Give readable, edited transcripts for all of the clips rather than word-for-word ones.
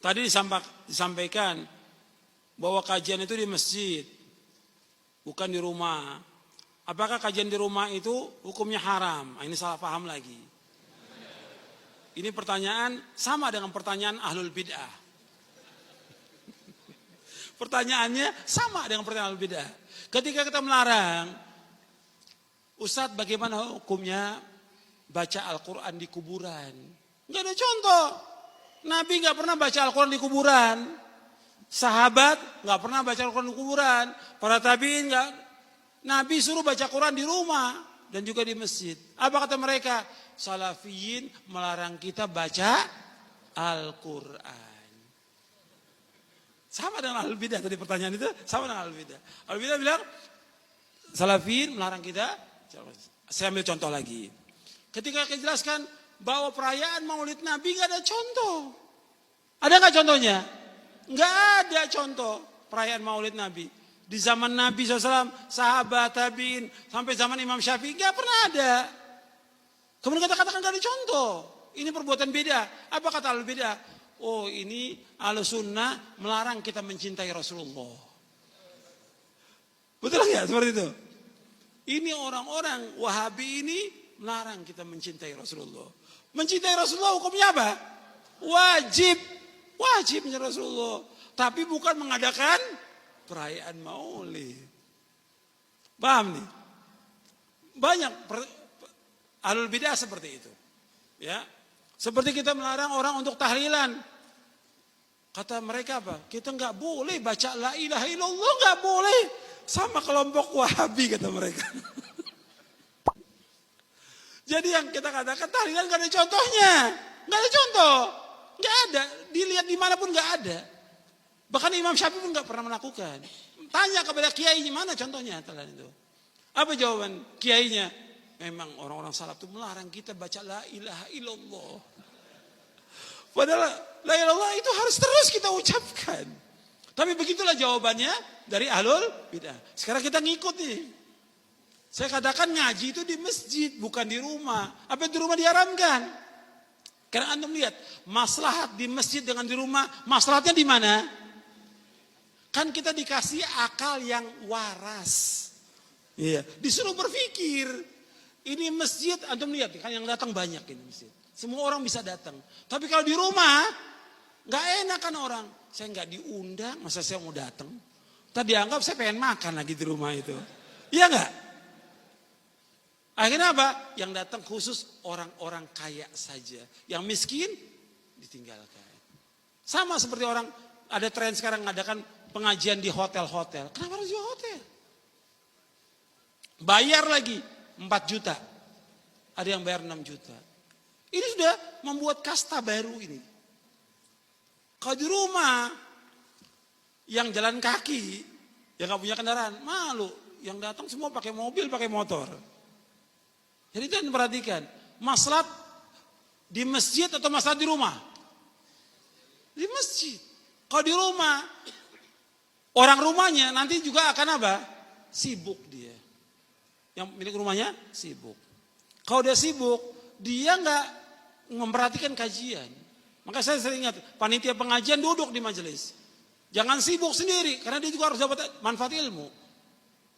Tadi disampaikan bahwa kajian itu di masjid, bukan di rumah. Apakah kajian di rumah itu hukumnya haram? Ini salah paham lagi. Ini pertanyaan sama dengan pertanyaan ahlul bid'ah. Pertanyaannya sama dengan pertanyaan ahlul bid'ah. Ketika kita melarang, Ustadz bagaimana hukumnya baca Al-Quran di kuburan? Nggak ada contoh. Nabi nggak pernah baca Al-Quran di kuburan. Sahabat nggak pernah baca Al-Quran di kuburan. Para tabi'in nggak. Nabi suruh baca Quran di rumah dan juga di masjid. Apa kata mereka? Salafiyin melarang kita baca Al-Quran. Sama dengan Ahlul Bidah tadi pertanyaan itu, sama dengan Ahlul Bidah. Ahlul Bidah bilang Salafiyin melarang kita. Saya ambil contoh lagi. Ketika kita jelaskan bahwa perayaan Maulid Nabi nggak ada contoh. Ada nggak contohnya? Nggak ada contoh perayaan Maulid Nabi. Di zaman Nabi SAW, sahabat, tabi'in, sampai zaman Imam Syafi'i, nggak pernah ada. Kemudian kita katakan nggak ada contoh. Ini perbuatan beda. Apa kata Ahlul Bidah? Oh ini Ahlus Sunnah melarang kita mencintai Rasulullah. Betul nggak seperti itu? Ini orang-orang Wahabi ini melarang kita mencintai Rasulullah. Mencintai Rasulullah hukumnya apa? Wajib. Wajib mencintai Rasulullah. Tapi bukan mengadakan perayaan Maulid. Paham nih? Banyak Ahlul Bidah seperti itu. Ya. Seperti kita melarang orang untuk tahlilan. Kata mereka apa? Kita nggak boleh baca la ilaha illallah, nggak boleh. Sama kelompok Wahabi kata mereka. Jadi yang kita katakan tahlilan nggak ada contohnya. Nggak ada contoh. Nggak ada. Dilihat dimanapun nggak ada. Bahkan Imam Syafi'i pun nggak pernah melakukan. Tanya kepada kiainya mana contohnya tahlilan itu. Apa jawaban kiainya? Memang orang-orang salaf itu melarang kita baca la ilaha illallah. Padahal la ilaha illallah itu harus terus kita ucapkan. Tapi begitulah jawabannya dari Ahlul Bidah. Sekarang kita ngikut nih. Saya katakan ngaji itu di masjid, bukan di rumah. Apa di rumah diharamkan? Karena antum lihat, maslahat di masjid dengan di rumah, maslahatnya di mana? Kan kita dikasih akal yang waras. Iya, disuruh berpikir. Ini masjid, antum lihat kan yang datang banyak ini masjid. Semua orang bisa datang. Tapi kalau di rumah, nggak enak kan orang. Saya nggak diundang, masa saya mau datang? Tadi dianggap saya pengen makan lagi di rumah itu. Iya nggak? Akhirnya apa? Yang datang khusus orang-orang kaya saja. Yang miskin ditinggalkan. Sama seperti orang, ada tren sekarang ngadakan pengajian di hotel-hotel. Kenapa harus di hotel? Bayar lagi 4 juta. Ada yang bayar 6 juta. Ini sudah membuat kasta baru ini. Kalau di rumah, yang jalan kaki, yang gak punya kendaraan, malu. Yang datang semua pakai mobil, pakai motor. Jadi itu yang diperhatikan. Maslahat di masjid atau maslahat di rumah? Di masjid. Kalau di rumah, orang rumahnya nanti juga akan apa? Sibuk dia. Yang milik rumahnya sibuk. Kalau dia sibuk, dia nggak memperhatikan kajian. Maka saya sering ingat, panitia pengajian duduk di majelis. Jangan sibuk sendiri, karena dia juga harus dapat manfaat ilmu.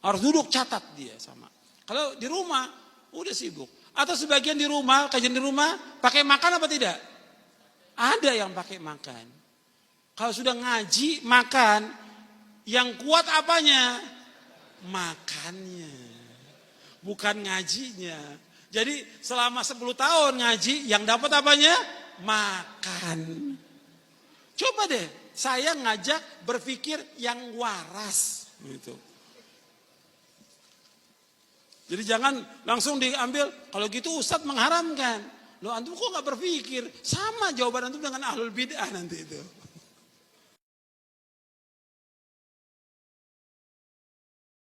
Harus duduk catat dia sama. Kalau di rumah, udah sibuk. Atau sebagian di rumah, kajian di rumah, pakai makan apa tidak? Ada yang pakai makan. Kalau sudah ngaji, makan, yang kuat apanya? Makannya. Bukan ngajinya. Jadi selama 10 tahun ngaji, yang dapat apanya? Makan. Coba deh, saya ngajak berpikir yang waras. Gitu. Jadi jangan langsung diambil, kalau gitu Ustadz mengharamkan. Loh antum kok gak berpikir? Sama jawaban antum dengan Ahlul Bid'ah nanti itu.